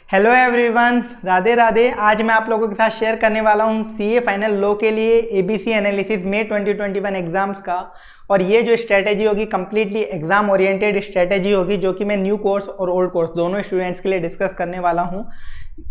Hello everyone, Radhe Radhe. आज मैं आप लोगों के साथ शेयर करने वाला हूं सीए फाइनल लॉ के लिए एबीसी एनालिसिस में 2021 एग्जाम्स का। और ये जो स्ट्रेटेजी होगी कंप्लीटली एग्जाम ओरिएंटेड स्ट्रेटेजी होगी, जो कि मैं न्यू कोर्स और ओल्ड कोर्स दोनों स्टूडेंट्स के लिए डिस्कस करने वाला हूं।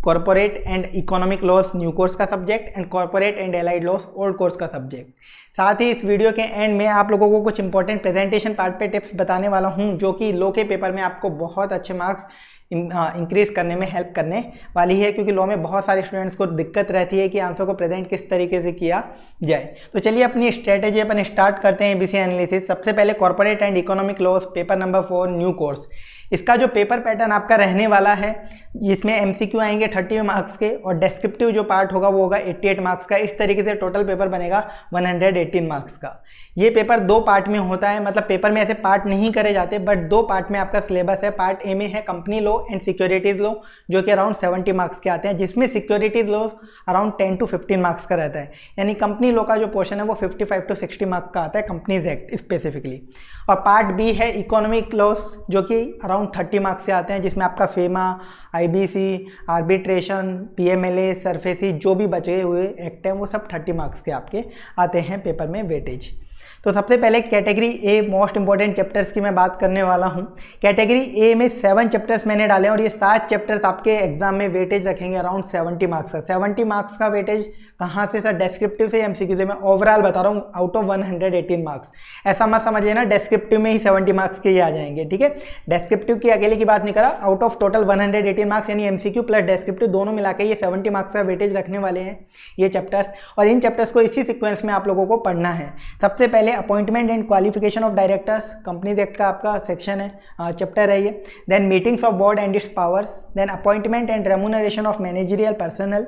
Corporate and economic laws new course का subject and corporate and allied laws old course का सब्जेक्ट। साथ ही इस वीडियो के एंड में आप लोगों को कुछ इंपॉर्टेंट प्रेजेंटेशन पार्ट पे टिप्स बताने वाला हूं, जो कि लॉ के पेपर में आपको बहुत अच्छे मार्क्स इंक्रीज करने में हेल्प करने वाली है, क्योंकि लॉ में बहुत सारे स्टूडेंट्स को दिक्कत रहती है कि आंसर को प्रेजेंट किस तरीके से किया जाए। तो चलिए अपनी स्ट्रेटेजी अपन स्टार्ट करते हैं एबीसी एनालिसिस। सबसे पहले corporate and economic loss paper number 4 new course. इसका जो पेपर पैटर्न आपका रहने वाला है, जिसमें एमसीक्यू आएंगे 30 मार्क्स के और डेस्क्रिप्टिव जो पार्ट होगा वो होगा 88 मार्क्स का। इस तरीके से टोटल पेपर बनेगा 118 मार्क्स का। ये पेपर दो पार्ट में होता है, मतलब पेपर में ऐसे पार्ट नहीं करे जाते, बट दो पार्ट में आपका सिलेबस है। पार्ट ए में है company law and securities law, जो कि अराउंड 70 मार्क्स के आते हैं, जिसमें securities law around 10 to 15 marks का रहता है। यानी कंपनी लॉ का जो पोर्शन है वो 55 to 60 मार्क्स का आता है, कंपनीज एक्ट स्पेसिफिकली। और पार्ट बी है इकोनॉमिक लॉस, जो कि अराउंड 30 मार्क्स से आते हैं, जिसमें आपका FEMA, IBC, arbitration, PMLA, SARFAESI, जो भी बचे हुए एक्ट हैं वो सब 30 मार्क्स के आपके आते हैं पेपर में वेटेज। तो सबसे पहले category a most important chapters की मैं बात करने वाला हूं। कैटेगरी ए में 7 चैप्टर्स मैंने डाले और ये 7 चैप्टर्स आपके एग्जाम में वेटेज रखेंगे अराउंड 70 मार्क्स का। 70 मार्क्स का वेटेज कहाँ से सर? डेस्क्रिप्टिव से, एमसीक्यू से? मैं ओवरऑल बता रहा हूँ, आउट ऑफ 118 मार्क्स। ऐसा मत समझिए ना डेस्क्रिप्टिव में ही 70 मार्क्स के ही आ जाएंगे, ठीक है। डेस्क्रिप्टिव की अकेले की बात नहीं करा, आउट ऑफ टोटल 118 मार्क्स, यानी एमसीक्यू प्लस डेस्क्रिप्टिव दोनों मिला के ये 70 मार्क्स का वेटेज रखने वाले हैं ये चैप्टर्स। और इन चैप्टर्स को इसी सिक्वेंस में आप लोगों को पढ़ना है। सबसे पहले appointment and qualification of directors, companies act का आपका सेक्शन है, चैप्टर है ये। Then meetings of board and its powers, then appointment and remuneration of managerial personal,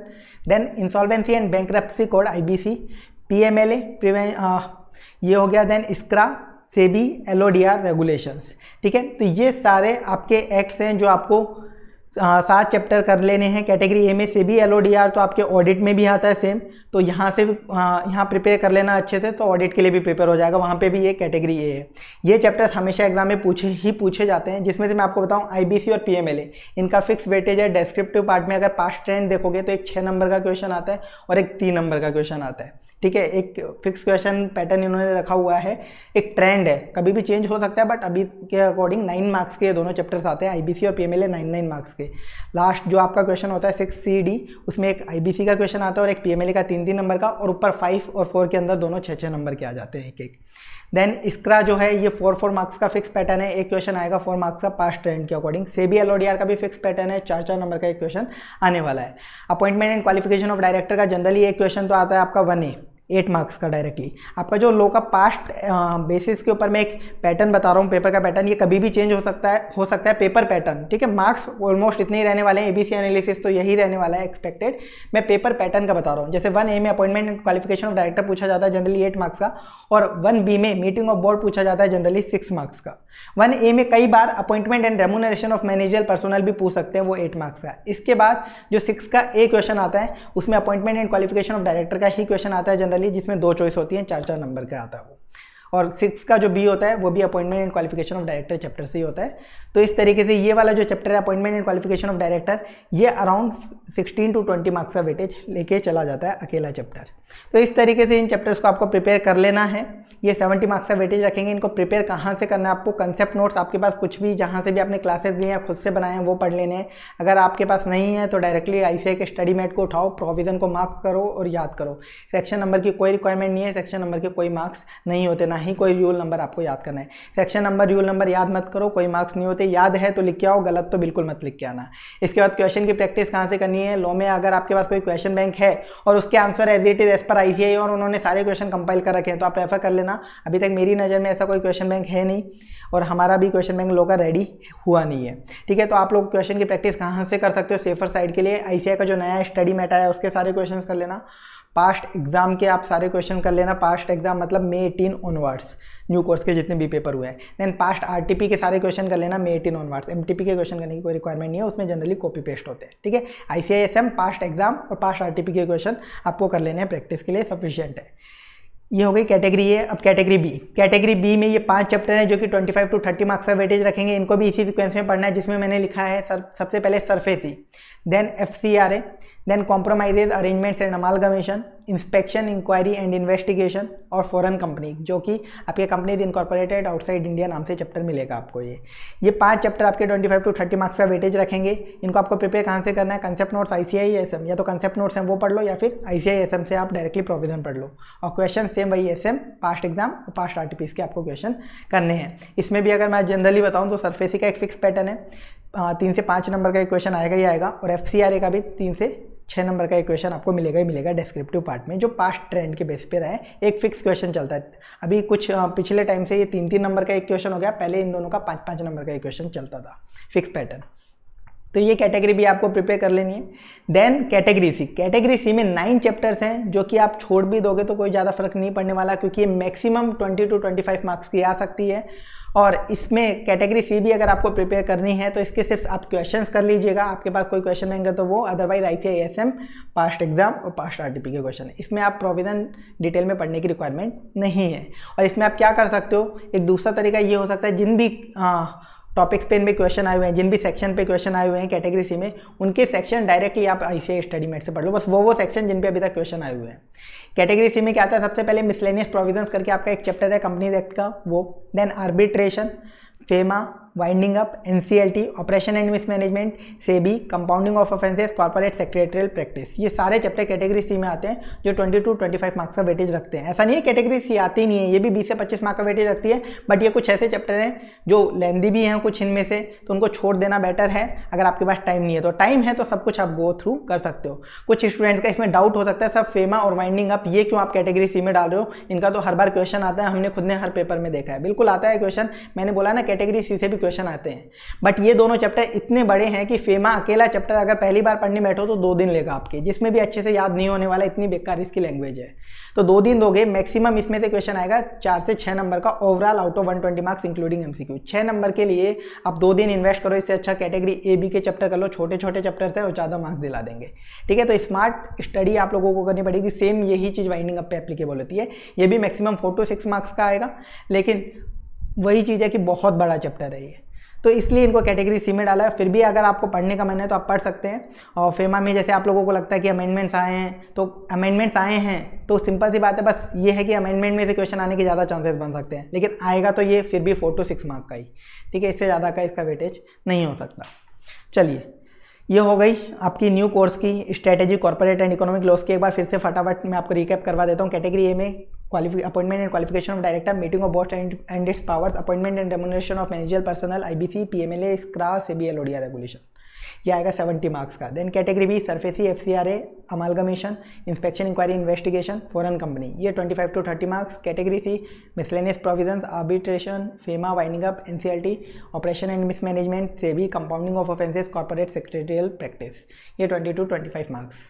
then insolvency and bankruptcy code IBC, PMLA ये हो गया, then SCRA, SEBI, LODR regulations, ठीक है। तो ये सारे आपके एक्ट्स हैं जो आपको 7 चैप्टर कर लेने हैं। कैटेगरी ए में सेबी, एलओडीआर तो आपके ऑडिट में भी आता है सेम, तो यहाँ से यहाँ प्रिपेयर कर लेना अच्छे से, तो ऑडिट के लिए भी प्रिपेयर हो जाएगा, वहाँ पे भी ये कैटेगरी ए है। ये चैप्टर्स हमेशा एग्जाम में पूछे जाते हैं, जिसमें से मैं आपको बताऊँ आईबीसी और पीएमएलए इनका फिक्स वेटेज है। डेस्क्रिप्टिव पार्ट में अगर पास्ट ट्रेंड देखोगे तो एक 6 नंबर का क्वेश्चन आता है और एक 3 नंबर का क्वेश्चन आता है, ठीक है। एक फिक्स क्वेश्चन पैटर्न इन्होंने रखा हुआ है, एक ट्रेंड है, कभी भी चेंज हो सकता है, बट अभी के अकॉर्डिंग 9 मार्क्स के दोनों चैप्टर्स आते हैं, आईबीसी और पीएमएलए 9 मार्क्स के। लास्ट जो आपका क्वेश्चन होता है 6CD, उसमें एक आईबीसी का क्वेश्चन आता है और एक पीएमएलए का 3 नंबर का, और ऊपर 5 और 4 के अंदर दोनों 6 नंबर के आ जाते हैं एक। देन इस्क्रा जो है ये 4 मार्क्स का फिक्स पैटर्न है, एक क्वेश्चन आएगा 4 मार्क्स का पास्ट ट्रेंड के अकॉर्डिंग। सेबी एलओडीआर का भी फिक्स पैटर्न है, 4 नंबर का एक क्वेश्चन आने वाला है। Appointment and qualification of director का जनरली एक क्वेश्चन तो आता है आपका 1A 8 मार्क्स का डायरेक्टली। आपका जो लॉ का पास्ट बेसिस के ऊपर मैं एक पैटर्न बता रहा हूँ, पेपर का पैटर्न, ये कभी भी चेंज हो सकता है पेपर पैटर्न, ठीक है। मार्क्स ऑलमोस्ट इतने ही रहने वाले हैं, एबीसी एनालिसिस तो यही रहने वाला है एक्सपेक्टेड। मैं पेपर पैटर्न का बता रहा हूँ। जैसे 1A में appointment and qualification of director पूछा जाता है जनरली 8 मार्क्स का, और 1B में मीटिंग ऑफ बोर्ड पूछा जाता है जनरली 6 मार्क्स का। 1A में कई बार appointment and remuneration of managerial personnel भी पूछ सकते हैं, वो 8 मार्क्स का। इसके बाद जो 6 का ए क्वेश्चन आता है उसमें appointment and qualification of director का ही क्वेश्चन आता है जनरली, जिसमें 2 चॉइस होती है, 4 नंबर का आता है वो। और 6 का जो बी होता है वो भी appointment and qualification of director chapter से ही होता है। तो इस तरीके से ये वाला जो चैप्टर है appointment and qualification of director, ये अराउंड 16 to 20 मार्क्स का वेटेज लेके चला जाता है अकेला चैप्टर। तो इस तरीके से इन चैप्टर्स को आपको प्रिपेयर कर लेना है। ये 70 मार्क्स का वेटेज रखेंगे। इनको प्रिपेयर कहाँ से करना है आपको? कंसेप्ट नोट्स आपके पास कुछ भी जहाँ से भी आपने क्लासेस लिए हैं खुद से बनाए हैं वो पढ़ लेने हैं। अगर आपके पास नहीं है तो डायरेक्टली आईसीआई के स्टडी मैट को उठाओ, प्रोविजन को मार्क करो और याद करो। सेक्शन नंबर की कोई रिक्वायरमेंट नहीं है, सेक्शन नंबर के कोई मार्क्स नहीं होते, ना ही कोई रूल नंबर आपको याद करना है। सेक्शन नंबर रूल नंबर याद मत करो, कोई मार्क्स नहीं होते। याद है तो लिख के आओ, गलत तो बिल्कुल मत लिख के आना। इसके बाद क्वेश्चन की प्रैक्टिस कहाँ से करनी है? लॉ में अगर आपके पास कोई क्वेश्चन बैंक है और उसके answer as it is as per ICI और उन्होंने सारे क्वेश्चन कंपाइल कर रखे हैं तो आप रेफर कर लेना। अभी तक मेरी नज़र में ऐसा कोई क्वेश्चन बैंक है नहीं और हमारा भी क्वेश्चन बैंक लॉ का रेडी हुआ नहीं है, ठीक है। तो आप लोग क्वेश्चन की प्रैक्टिस कहाँ से कर सकते हो? सेफर साइड के लिए आईसीआई का जो नया स्टडी मैट आया है उसके सारे क्वेश्चन कर लेना। पास्ट एग्जाम के आप सारे क्वेश्चन कर लेना। पास्ट एग्जाम मतलब May 18 ऑनवर्ड्स, न्यू कोर्स के जितने भी पेपर हुए हैं। देन पास्ट आरटीपी के सारे क्वेश्चन कर लेना May 18 ऑनवर्ड्स। एमटीपी के क्वेश्चन करने की कोई रिक्वायरमेंट नहीं है, उसमें जनरली कॉपी पेस्ट होते हैं, ठीक है। आईसीआईएसएम, पास्ट एग्जाम और पास्ट आरटीपी के क्वेश्चन आपको कर लेने हैं, प्रैक्टिस के लिए सफिशिएंट है। ये हो गई कैटेगरी ए। अब कैटेगरी बी, कैटेगरी बी में ये 5 चैप्टर हैं जो कि 25 to 30 मार्क्स का वेटेज रखेंगे। इनको भी इसी सीक्वेंस में पढ़ना है जिसमें मैंने लिखा है सबसे पहले SARFAESI, then FCRA, then compromises, arrangements and amalgamation, inspection, inquiry and investigation और फॉरेन कंपनी, जो कि आपके कंपनीज इनकॉर्पोरेटेड आउटसाइड इंडिया नाम से चैप्टर मिलेगा आपको। ये 5 चैप्टर आपके 25 to 30 मार्क्स का वेटेज रखेंगे। इनको आपको प्रिपेयर कहाँ से करना है? कंसेप्ट नोट्स ICISM, या तो कंसेप्ट नोट्स हैं वो पढ़ लो या फिर ICISM से आप डायरेक्टली प्रोविजन पढ़ लो। और क्वेश्चन सेम वही SM, पास्ट एग्जाम और पास्ट RTPs के आपको क्वेश्चन करने हैं। इसमें भी अगर मैं जनरली बताऊँ तो सरफेसी का एक फिक्स पैटर्न है, 3 से 5 नंबर का एक क्वेश्चन आएगा ही आएगा, और FCRA का भी 3 से 6 नंबर का एक क्वेश्चन आपको मिलेगा ही मिलेगा डिस्क्रिप्टिव पार्ट में, जो पास्ट ट्रेंड के बेस पे रहे। एक फिक्स क्वेश्चन चलता है अभी कुछ पिछले टाइम से, ये 3-3 नंबर का एक क्वेश्चन हो गया, पहले इन दोनों का 5-5 नंबर का एक क्वेश्चन चलता था, फिक्स पैटर्न। तो ये कैटेगरी भी आपको प्रिपेयर कर लेनी है। Then category C, category C में 9 चैप्टर्स हैं जो कि आप छोड़ भी दोगे तो कोई ज़्यादा फर्क नहीं पड़ने वाला, क्योंकि ये मैक्सिमम 20 to 25 मार्क्स की आ सकती है। और इसमें कैटेगरी सी भी अगर आपको प्रिपेयर करनी है तो इसके सिर्फ आप क्वेश्चंस कर लीजिएगा, आपके पास कोई क्वेश्चन रहेंगे तो वो, अदरवाइज ICISM, पास्ट एग्जाम और पास्ट RTP के क्वेश्चन। इसमें आप प्रोविजन डिटेल में पढ़ने की रिक्वायरमेंट नहीं है। और इसमें आप क्या कर सकते हो, एक दूसरा तरीका ये हो सकता है, जिन भी टॉपिक्स पे इन पे क्वेश्चन आए हुए हैं, जिन भी सेक्शन पे क्वेश्चन आए हुए हैं कैटेगरी सी में, उनके सेक्शन डायरेक्टली आप ICISM स्टडी मेट से पढ़ लो, बस वो सेक्शन जिन पे अभी तक क्वेश्चन आए हुए हैं। कैटेगरी सी में क्या आता है? सबसे पहले मिसलेनियस प्रोविजंस करके आपका एक चैप्टर है कंपनीज एक्ट का, वो। Then arbitration, FEMA, winding up, NCLT, operation and mismanagement, SEBI, compounding of offences, corporate secretarial practice, ये सारे चैप्टर कैटेगरी सी में आते हैं जो 20 to 25 मार्क्स का वेटेज रखते हैं। ऐसा नहीं है कैटेगरी सी आती नहीं है, ये भी 20 से 25 मार्क्स का वेटेज रखती है, बट ये कुछ ऐसे चैप्टर हैं जो लेंदी भी हैं कुछ इनमें से, तो उनको छोड़ देना बेटर है। अगर आपके पास टाइम नहीं है तो, टाइम है तो सब कुछ आप गो थ्रू कर सकते हो। कुछ स्टूडेंट्स का इसमें डाउट हो सकता है, सब फेमा और वाइंडिंग अप ये क्यों आप कैटेगरी सी में डाल रहे हो? इनका तो हर बार क्वेश्चन आता है, हमने खुद ने हर पेपर में देखा है। बिल्कुल आता है क्वेश्चन, मैंने बोला ना कैटेगरी सी से भी क्वेश्चन आते हैं, बट ये दोनों चैप्टर इतने बड़े हैं कि फेमा अकेला चैप्टर अगर पहली बार पढ़ने बैठो तो 2 दिन लेगा आपके, जिसमें भी अच्छे से याद नहीं होने वाला, इतनी बेकार इसकी लैंग्वेज है। तो 2 दिन दोगे, मैक्सिमम इसमें से क्वेश्चन आएगा 4 से 6 नंबर का overall out of 120 marks including MCQ। 6 number के लिए आप 2 दिन इन्वेस्ट करो, इससे अच्छा कैटेगरी A B के चैप्टर कर लो, छोटे छोटे चैप्टर है और ज़्यादा मार्क्स दिला देंगे। ठीक है, तो स्मार्ट स्टडी आप लोगों को करनी पड़ेगी। सेम यही चीज़ वाइंडिंग अप पे एप्लीकेबल होती है, ये भी मैक्सिमम 4 to 6 मार्क्स का आएगा, लेकिन वही चीज़ है कि बहुत बड़ा चैप्टर है ये, तो इसलिए इनको कैटेगरी सी में डाला है। फिर भी अगर आपको पढ़ने का मन है तो आप पढ़ सकते हैं। और फेमा में जैसे आप लोगों को लगता है कि अमेंडमेंट्स आए हैं, तो अमेंडमेंट्स आए हैं तो सिंपल सी बात है, बस ये है कि अमेंडमेंट में से क्वेश्चन आने के ज़्यादा चांसेस बन सकते हैं, लेकिन आएगा तो ये फिर भी 4 to 6 मार्क का ही। ठीक है, इससे ज़्यादा का इसका वेटेज नहीं हो सकता। चलिए, ये हो गई आपकी न्यू कोर्स की strategy corporate and economic loss की। एक बार फिर से फटाफट मैं आपको रिकैप करवा देता हूँ। कैटेगरी ए में appointment and qualification of director, meeting of board and its powers, appointment and remuneration of managerial personal, IBC, PMLA, SCRA, SEBI, LODR regulation, ये आएगा 70 मार्क्स का। Then category B SARFAESI, FCRA, amalgamation, inspection, inquiry, investigation, foreign company, ये 25 to 30 marks. Category C miscellaneous provisions, arbitration, FEMA, winding up, NCLT, operation and mismanagement, SEBI, compounding of offences, corporate secretarial practice, ये 20 to 25 marks.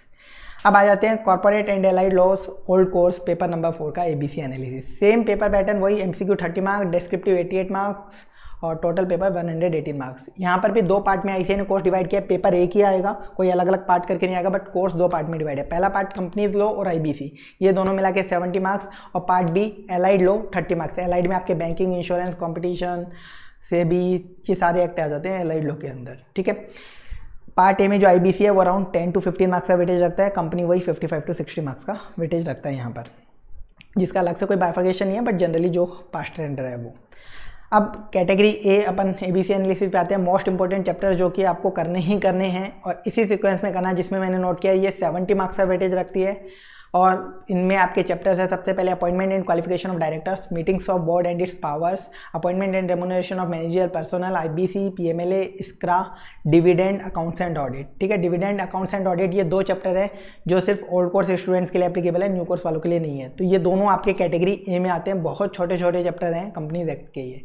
अब आ जाते हैं corporate and allied laws old course paper number 4 का ABC analysis. Same paper pattern वही, MCQ 30 marks, descriptive 88 marks और total paper 118 marks. यहाँ पर भी 2 पार्ट में ICAI ने कोर्स डिवाइड किया। पेपर एक ही आएगा, कोई अलग अलग पार्ट करके नहीं आएगा, बट कोर्स 2 पार्ट में डिवाइड है। पहला पार्ट कंपनीज लॉ और IBC, ये दोनों मिला के 70 मार्क्स, और part B allied law 30 marks. Allied में आपके बैंकिंग, इंश्योरेंस, कॉम्पिटिशन, सेबी, ये सारे एक्ट आ जाते हैं एलाइड लॉ के अंदर। ठीक है, पार्ट ए में जो IBC है वो अराउंड 10 to 15 मार्क्स का वेटेज रखता है, कंपनी वही 55 to 60 मार्क्स का वेटेज रखता है यहाँ पर, जिसका अलग से कोई बाइफर्केशन नहीं है, बट जनरली जो पास्ट ट्रेंड है वो। अब category A upon ABC analysis पे आते हैं। मोस्ट इंपॉर्टेंट चैप्टर जो कि आपको करने ही करने हैं और इसी सीक्वेंस में करना है जिसमें मैंने नोट किया, ये 70 मार्क्स का वेटेज रखती है। और इनमें आपके चैप्टर्स है, सबसे पहले appointment and qualification of directors, meetings of board and its powers, appointment and remuneration of managerial personal, IBC, PMLA, SCRA, dividend, accounts and audit. ठीक है, डिविडेंड, अकाउंट्स एंड ऑडिट, ये 2 चैप्टर है जो सिर्फ ओल्ड कोर्स स्टूडेंट्स के लिए applicable है, new course वालों के लिए नहीं है। तो ये दोनों आपके कैटेगरी ए में आते हैं, बहुत छोटे छोटे चैप्टर हैं कंपनीज एक्ट के ये।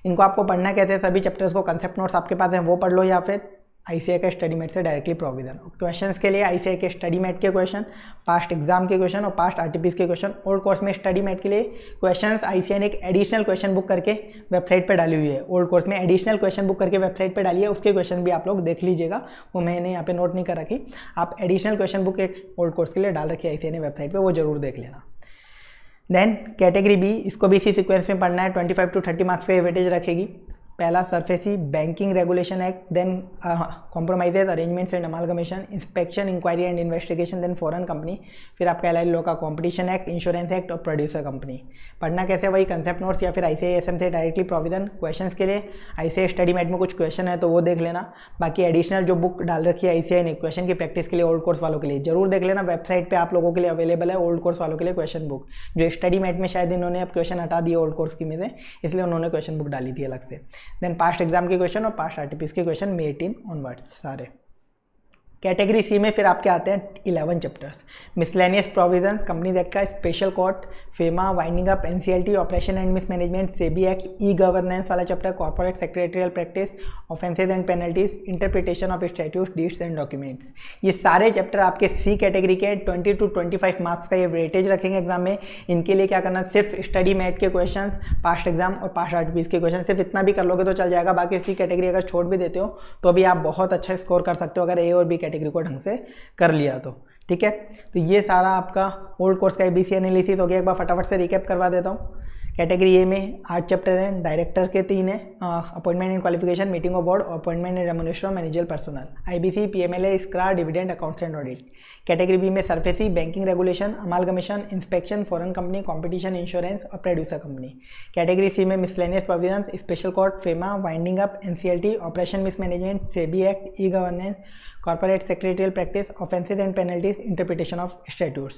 इनको आपको पढ़ना कैसे है, सभी चैप्टर्स को कंसेप्ट नोट्स आपके पास हैं वो पढ़ लो, या फिर ICAI के स्टडी मेट से डायरेक्टली प्रोविजन। क्वेश्चंस के लिए ICAI के स्टडी मेट के क्वेश्चन, पास्ट एग्जाम के क्वेश्चन और पास्ट RTPs के क्वेश्चन। ओल्ड कोर्स में स्टडी मेट के लिए क्वेश्चंस ICAI ने एक एडिशनल क्वेश्चन बुक करके वेबसाइट पे डाली हुई है। ओल्ड कोर्स में एडिशनल क्वेश्चन बुक करके वेबसाइट पे डाली है, उसके क्वेश्चन भी आप लोग देख लीजिएगा, वो मैंने यहाँ पे नोट नहीं कर रखी। आप एडिशनल क्वेश्चन बुक एक ओल्ड कोर्स के लिए डाल रखी है ICAI ने वेबसाइट पर, वो जरूर देख लेना। देन कैटेगरी बी, इसको भी इसी सीक्वेंस में पढ़ना है, 25 to 30 मार्क्स का वेटेज रखेगी। पहला SARFAESI banking regulation act, then compromises arrangements and amalgamation, inspection inquiry and investigation, then foreign company, फिर आपका एलआई लॉ का कॉम्पिटिशन एक्ट, इंश्योरेंस एक्ट और प्रोड्यूसर कंपनी। पढ़ना कैसे, वही कंसेप्ट नोट्स या फिर ICAI-SM से डायरेक्टली प्रोविजन। क्वेश्चंस के लिए ICAI स्टडी मैट में कुछ क्वेश्चन है तो वो देख लेना। बाकी एडिशनल जो बुक डाल रखी है ICAI ने क्वेश्चन की प्रैक्टिस के लिए ओल्ड कोर्स वालों के लिए जरूर देख लेना। वेबसाइट पर आप लोगों के लिए अवेलेबल है ओल्ड कोर्स वालों के लिए क्वेश्चन बुक। जो स्टडी मैट में शायद इन्होंने अब क्वेश्चन हटा दिए ओल्ड कोर्स की में से, इसलिए उन्होंने क्वेश्चन बुक डाली थी अलग से। देन पास्ट एग्जाम के क्वेश्चन और पास्ट RTPs के क्वेश्चन May 18 ऑनवर्ड्स सारे। कैटेगरी सी में फिर आपके आते हैं 11 chapters, miscellaneous provision, companies act का, special court, FEMA, winding up, NCLT, operation and mismanagement, SEBI act, e governance वाला chapter, corporate secretarial practice, offences and penalties, interpretation of statutes, deeds and documents. ये सारे chapter आपके सी category के 20 to 25 marks का ये weightage रखेंगे exam में। इनके लिए क्या करना, सिर्फ स्टडी मैट के क्वेश्चन, पास्ट एग्जाम और पास्ट RTPs के क्वेश्चन, सिर्फ इतना भी कर लोगे तो चल जाएगा। बाकी सी कैटेगरी अगर छोड़ भी देते हो तो भी आप बहुत अच्छा स्कोर कर सकते हो अगर ए और बी कैटेगरी को ढंग से कर लिया तो, ठीक है। तो ये सारा आपका ओल्ड कोर्स का ABC एनालिसिस हो गया। एक बार फटाफट से रिकैप करवा देता हूँ। कैटेगरी ए में 8 चैप्टर हैं, डायरेक्टर के 3 है, appointment and qualification, meeting of board, appointment and remuneration, manager personnel, IBC, PMLA, SCRA, dividend, accounts and audit. Category B में SARFAESI, banking regulation, amalgamation, inspection, foreign company, competition, insurance और producer company. Category C में miscellaneous provision, special court, FEMA, winding up, NCLT, operation mismanagement, SEBI act, e governance, corporate secretarial practice, offences and penalties, interpretation of statutes.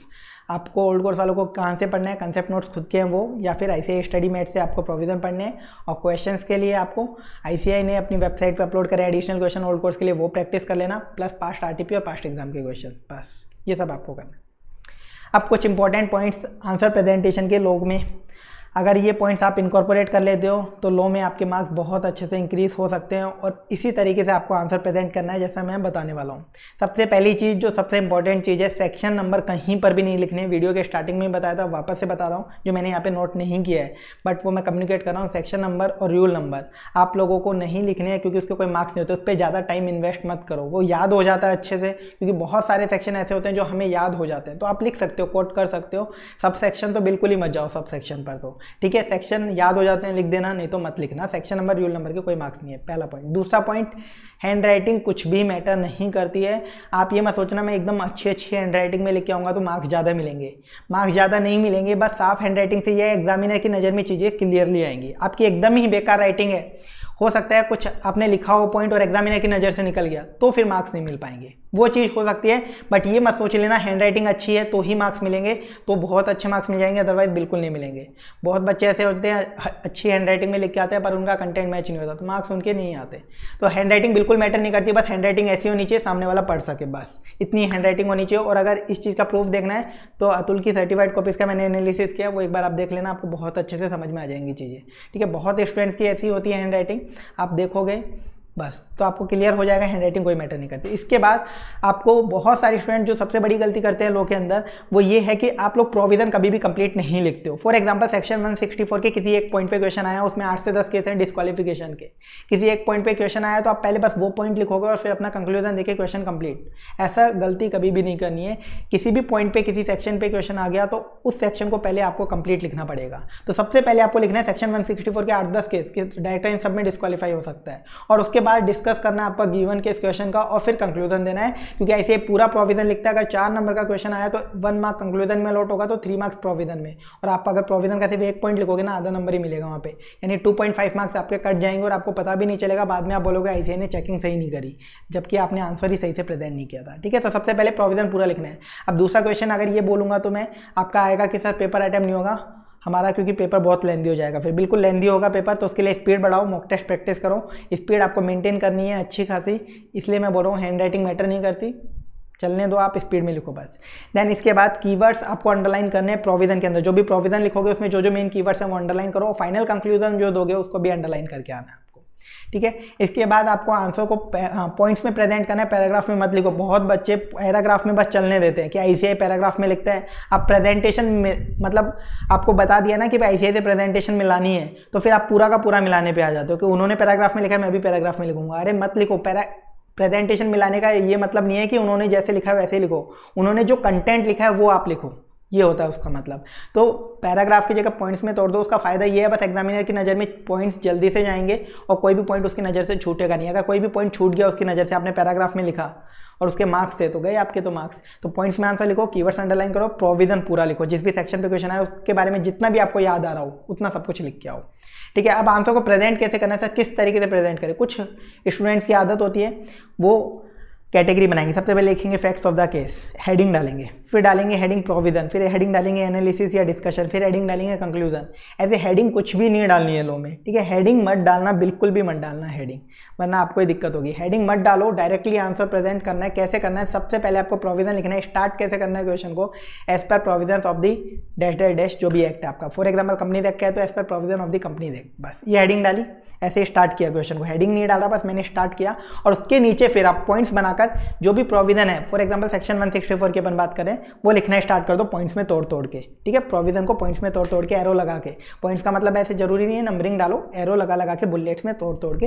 आपको old course वालों को कहाँ से पढ़ना है, concept notes खुद के हैं वो, या फिर ICAI स्टडी मैट से आपको प्रोविजन पढ़ने हैं। और क्वेश्चंस के लिए आपको ICAI ने अपनी वेबसाइट पे अपलोड करे एडिशनल क्वेश्चन ओल्ड कोर्स के लिए, वो प्रैक्टिस कर लेना, प्लस पास्ट RTP और पास्ट एग्जाम के क्वेश्चन, बस ये सब आपको करना है। अब कुछ इंपॉर्टेंट पॉइंट्स आंसर प्रेजेंटेशन के लॉग में, अगर ये पॉइंट्स आप इनकॉर्पोरेट कर लेते हो तो लॉ में आपके मार्क्स बहुत अच्छे से इंक्रीज हो सकते हैं। और इसी तरीके से आपको आंसर प्रेजेंट करना है जैसा मैं बताने वाला हूँ। सबसे पहली चीज़, जो सबसे इंपॉर्टेंट चीज़ है, सेक्शन नंबर कहीं पर भी नहीं लिखने। वीडियो के स्टार्टिंग में बताया था, वापस से बता रहा हूँ, जो मैंने यहाँ पे नोट नहीं किया है बट वो मैं कम्युनिकेट कर रहा हूँ। सेक्शन नंबर और रूल नंबर आप लोगों को नहीं लिखने हैं क्योंकि उसके कोई मार्क्स नहीं होते। उस पर ज़्यादा टाइम इन्वेस्ट मत करो, वो याद हो जाता है अच्छे से, क्योंकि बहुत सारे सेक्शन ऐसे होते हैं जो हमें याद हो जाते हैं। तो आप लिख सकते हो, कोट कर सकते हो। सब सेक्शन तो बिल्कुल ही मत जाओ सब सेक्शन पर, तो ठीक है। सेक्शन याद हो जाते हैं लिख देना, नहीं तो मत लिखना। सेक्शन नंबर रूल नंबर के कोई मार्क्स नहीं है, पहला पॉइंट। दूसरा पॉइंट, हैंड राइटिंग कुछ भी मैटर नहीं करती है। आप ये मत सोचना मैं एकदम अच्छी हैंड राइटिंग में लिख के आऊँगा तो मार्क्स ज़्यादा मिलेंगे। मार्क्स ज़्यादा नहीं मिलेंगे, बस साफ हैंड राइटिंग से ये एग्जामिनर की नज़र में चीज़ें क्लियरली आएंगी। आपकी एकदम ही बेकार राइटिंग है, हो सकता है कुछ आपने लिखा हो पॉइंट और एग्जामिनर की नज़र से निकल गया, तो फिर मार्क्स नहीं मिल पाएंगे, वो चीज़ हो सकती है। बट ये मत सोच लेना हैंड राइटिंग अच्छी है तो ही मार्क्स मिलेंगे, तो बहुत अच्छे मार्क्स मिल जाएंगे, अदरवाइज बिल्कुल नहीं मिलेंगे। बहुत बच्चे ऐसे होते हैं अच्छी हैंड राइटिंग में लिख के आते हैं पर उनका कंटेंट मैच नहीं होता, तो मार्क्स उनके नहीं आते। तो हैंड राइटिंग बिल्कुल मैटर नहीं करती, बस हैंड राइटिंग ऐसी होनी चाहिए सामने वाला पढ़ सके, बस इतनी हैंड राइटिंग होनी चाहिए। और अगर इस चीज़ का प्रूफ देखना है तो अतुल की सर्टिफाइड कॉपीज़ का मैंने एनालिसिस किया, वो एक बार आप देख लेना, आपको बहुत अच्छे से समझ में आ जाएंगी चीज़ें, ठीक है। बहुत स्टूडेंट्स की ऐसी होती है हैंड राइटिंग, आप देखोगे बस तो आपको क्लियर हो जाएगा हैंड राइटिंग कोई मैटर नहीं करती। इसके बाद आपको बहुत सारे स्टूडेंट जो सबसे बड़ी गलती करते हैं लॉ के अंदर, वो ये है कि आप लोग प्रोविजन कभी भी कंप्लीट नहीं लिखते हो। फॉर एग्जांपल सेक्शन 164 के किसी एक पॉइंट पे क्वेश्चन आया, उसमें 8 से 10 केस हैं डिस्क्वालिफिकेशन के, किसी एक पॉइंट पे क्वेश्चन आया तो आप पहले बस वो पॉइंट लिखोगे और फिर अपना कंक्लूजन देके क्वेश्चन कंप्लीट। ऐसा गलती कभी भी नहीं करनी है। किसी भी पॉइंट पे किसी सेक्शन पे क्वेश्चन आ गया तो उस सेक्शन को पहले आपको कंप्लीट लिखना पड़ेगा। तो सबसे पहले आपको लिखना है सेक्शन 164 के 8-10 केस डायरेक्टर इन सब में डिस्क्वालीफाई हो सकता है, और उसके बाद डिस्कस करना आपका गिवन केस क्वेश्चन का और फिर कंक्लूजन देना है। क्योंकि ऐसे पूरा प्रोविजन लिखता है, अगर 4 नंबर का क्वेश्चन आया तो 1 मार्क कंक्लूजन में लॉट होगा, तो 3 मार्क्स प्रोविजन में। और आप अगर प्रोविजन का सिर्फ 1 पॉइंट लिखोगे ना, आधा नंबर ही मिलेगा वहाँ पे, यानी 2.5 मार्क्स आपके कट जाएंगे और आपको पता भी नहीं चलेगा। बाद में आप बोलोगे ICAI ने चेकिंग सही नहीं करी, जबकि आपने आंसर ही सही से प्रेजेंट नहीं किया था, ठीक है। तो सबसे पहले प्रोविजन पूरा लिखना है। अब दूसरा क्वेश्चन अगर ये बोलूँगा तो मैं आपका आएगा कि सर पेपर आइटम नहीं होगा हमारा, क्योंकि पेपर बहुत लेंदी हो जाएगा। फिर बिल्कुल लेंदी होगा पेपर, तो उसके लिए स्पीड बढ़ाओ, मॉक टेस्ट प्रैक्टिस करो, स्पीड आपको मेंटेन करनी है अच्छी खासी। इसलिए मैं बोल रहा हूँ हैंड राइटिंग मैटर नहीं करती, चलने दो, आप स्पीड में लिखो बस। देन इसके बाद कीवर्ड्स आपको अंडरलाइन करने हैं प्रोविजन के अंदर। जो भी प्रोविजन लिखोगे उसमें जो जो मेन कीवर्ड्स हैं वो अंडरलाइन करो। फाइनल कंक्लूजन जो दोगे उसको भी अंडरलाइन करके आना है, ठीक है। इसके बाद आपको आंसर को पॉइंट्स में प्रेजेंट करना है, पैराग्राफ में मत लिखो। बहुत बच्चे पैराग्राफ में बस चलने देते हैं कि ICAI पैराग्राफ में लिखता है। आप प्रेजेंटेशन में, मतलब आपको बता दिया ना कि ICAI से प्रेजेंटेशन मिलानी है, तो फिर आप पूरा का पूरा मिलाने पे आ जाते हो कि उन्होंने पैराग्राफ में लिखा है मैं भी पैराग्राफ में लिखूंगा। अरे मत लिखो। प्रेजेंटेशन मिलाने का ये मतलब नहीं है कि उन्होंने जैसे लिखा है वैसे लिखो, उन्होंने जो कंटेंट लिखा है वो आप लिखो, ये होता है उसका मतलब। तो पैराग्राफ की जगह पॉइंट्स में तोड़ दो, उसका फायदा ये है बस एग्जामिनर की नज़र में पॉइंट्स जल्दी से जाएंगे और कोई भी पॉइंट उसकी नज़र से छूटेगा नहीं। अगर कोई भी पॉइंट छूट गया उसकी नज़र से, आपने पैराग्राफ में लिखा और उसके मार्क्स थे तो गए आपके तो मार्क्स। तो पॉइंट्स में आंसर लिखो, कीवर्ड्स अंडरलाइन करो, प्रोविजन पूरा लिखो, जिस भी सेक्शन पे क्वेश्चन आए उसके बारे में जितना भी आपको याद आ रहा हो उतना सब कुछ लिख के आओ। ठीक है, अब आंसर को प्रेजेंट कैसे करना है सर, किस तरीके से प्रेजेंट करें। कुछ स्टूडेंट्स की आदत होती है वो कैटेगरी बनाएंगे, सबसे पहले लिखेंगे facts of the case, heading डालेंगे, फिर डालेंगे हेडिंग प्रोविजन, फिर हेडिंग डालेंगे एनालिसिस या डिस्कशन, फिर हेडिंग डालेंगे कंक्लूजन। ऐसे हेडिंग कुछ भी नहीं डालनी है लो में, ठीक है। हेडिंग मत डालना, बिल्कुल भी मत डालना हेडिंग, वरना आपको ही दिक्कत होगी। हेडिंग मत डालो, डायरेक्टली आंसर प्रेजेंट करना है। कैसे करना है, सबसे पहले आपको प्रोविजन लिखना है। स्टार्ट कैसे करना है क्वेश्चन को, as per provision of the dash dash dash, जो भी एक्ट है आपका। फॉर एग्जाम्पल कंपनी एक्ट है तो as per provision of the company act, बस ये हेडिंग डाली, ऐसे स्टार्ट किया क्वेश्चन को। हेडिंग नहीं डाला, बस मैंने स्टार्ट किया और उसके नीचे फिर आप पॉइंट्स बनाकर जो भी प्रोविजन है, फॉर एग्जांपल सेक्शन 164 की अपन बात करें, वो लिखना स्टार्ट कर दो पॉइंट्स में तोड़ तोड़ के, ठीक है। प्रोविजन को पॉइंट्स में तोड़ तोड़ के, एरो लगा के, पॉइंट्स का मतलब ऐसे जरूरी नहीं है नंबरिंग डालो, एरो लगा लगा के बुलेट्स में तोड़ तोड़ के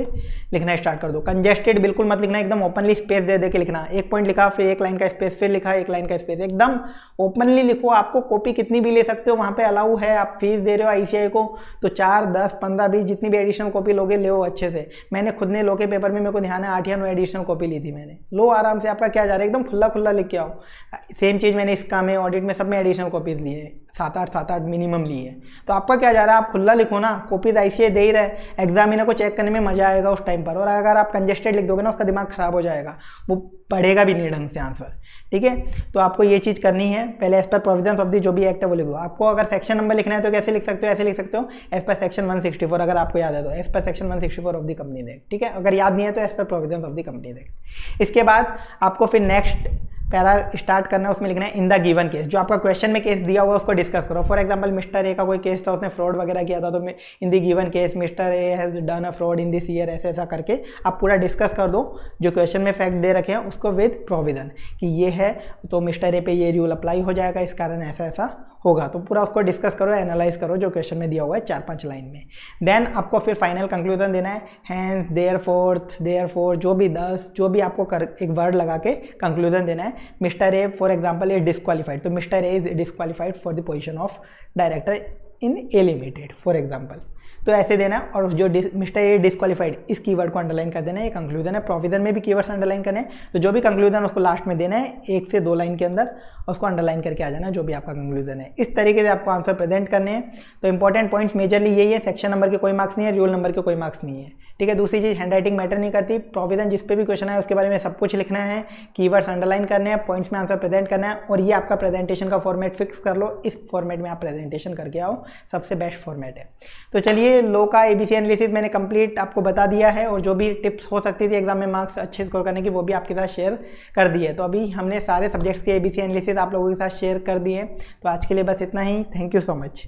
लिखना स्टार्ट कर दो। कंजेस्टेड बिल्कुल मत लिखना, एकदम ओपनली स्पेस दे दे के लिखना। एक पॉइंट लिखा, फिर एक लाइन का स्पेस, फिर लिखा एक लाइन का स्पेस, एकदम ओपनली लिखो। आपको कॉपी कितनी भी ले सकते हो, वहाँ पे अलाउ है। आप फीस दे रहे हो ICAI को तो 4, 10, 15, 20 जितनी भी एडिशनल कॉपी लोगे ले अच्छे से। मैंने खुद ने लो के पेपर में, मेरे को ध्यान है 8 या 9 एडिशनल कॉपी ली थी मैंने। लो आराम से, आपका क्या जा रहा है, एकदम खुला खुला लिख के आओ। सेम चीज़ मैंने इसका में, ऑडिट में, सब में एडिशनल कॉपीज लिए है, 7-8 मिनिमम लिए है। तो आपका क्या जा रहा है, आप खुला लिखो ना, कॉपीज ICAI दे ही रहे, एग्जामिनर को चेक करने में मजा आएगा उस टाइम पर। और अगर आप कंजेस्टेड लिख दोगे ना, उसका दिमाग खराब हो जाएगा, वो पढ़ेगा भी नहीं ढंग से आंसर, ठीक है। तो आपको ये चीज़ करनी है, पहले एज पर प्रोविजन ऑफ दी जो भी एक्ट है वो लिखो। आपको अगर सेक्शन नंबर लिखना है तो कैसे लिख सकते हो, ऐसे लिख सकते हो, एज पर सेक्शन 164, अगर आपको याद है तो as per section 164 of the company act, ठीक है। अगर याद नहीं है तो as per provision of the company act. इसके बाद आपको फिर नेक्स्ट पैरा स्टार्ट करना है, उसमें लिखना है इन द गिवन केस। जो आपका क्वेश्चन में केस दिया हुआ है उसको डिस्कस करो। फॉर एग्जांपल मिस्टर ए का कोई केस था, उसने फ्रॉड वगैरह किया था, तो in the given case mister A has done a fraud in this year, ऐसा ऐसा करके आप पूरा डिस्कस कर दो। जो क्वेश्चन में फैक्ट दे रखे हैं उसको विद प्रोविजन कि ये है तो मिस्टर ए पे ये रूल अप्लाई हो जाएगा, इस कारण ऐसा ऐसा होगा। तो पूरा उसको डिस्कस करो, एनालाइज करो जो क्वेश्चन में दिया हुआ है 4-5 लाइन में। देन आपको फिर फाइनल कंक्लूजन देना है, हैंस, देयरफॉर, जो भी 10 जो भी आपको एक वर्ड लगा के कंक्लूजन देना है। Mister A for example is disqualified, तो mister A is disqualified for the position of director in a limited for example, तो ऐसे देना है। और जो मिस्टर ए डिस्क्वालीफाइड, इस कीवर्ड को अंडरलाइन कर देना है, ये कंक्लूजन है। प्रोविजन में भी कीवर्ड्स अंडरलाइन करने हैं, तो जो भी कंक्लूजन उसको लास्ट में देना है 1 से 2 लाइन के अंदर, उसको अंडरलाइन करके आ जाना जो भी आपका कंक्लूजन है। इस तरीके से आपको आंसर प्रेजेंट करने हैं। तो इंपॉर्टेंट पॉइंट्स मेजरली यही है, सेक्शन नंबर के कोई मार्क्स नहीं है, रूल नंबर के कोई मार्क्स नहीं है, ठीक है। दूसरी चीज़ हैंड राइटिंग मैटर नहीं करती, प्रोविजन जिस पे भी क्वेश्चन है उसके बारे में सब कुछ लिखना है, कीवर्ड्स अंडरलाइन करने हैं, पॉइंट्स में आंसर प्रेजेंट करना है। और ये आपका प्रेजेंटेशन का फॉर्मेट फिक्स कर लो, इस फॉर्मेट में आप प्रेजेंटेशन करके आओ, सबसे बेस्ट फॉर्मेट है। तो चलिए लो का ABC एनालिसिस मैंने कंप्लीट आपको बता दिया है, और जो भी टिप्स हो सकती थी एग्जाम में मार्क्स अच्छे स्कोर करने की वो भी आपके साथ शेयर कर दी है। तो अभी हमने सारे सब्जेक्ट्स के ABC एनालिसिस आप लोगों के साथ शेयर कर दिए। तो आज के लिए बस इतना ही, थैंक यू सो मच।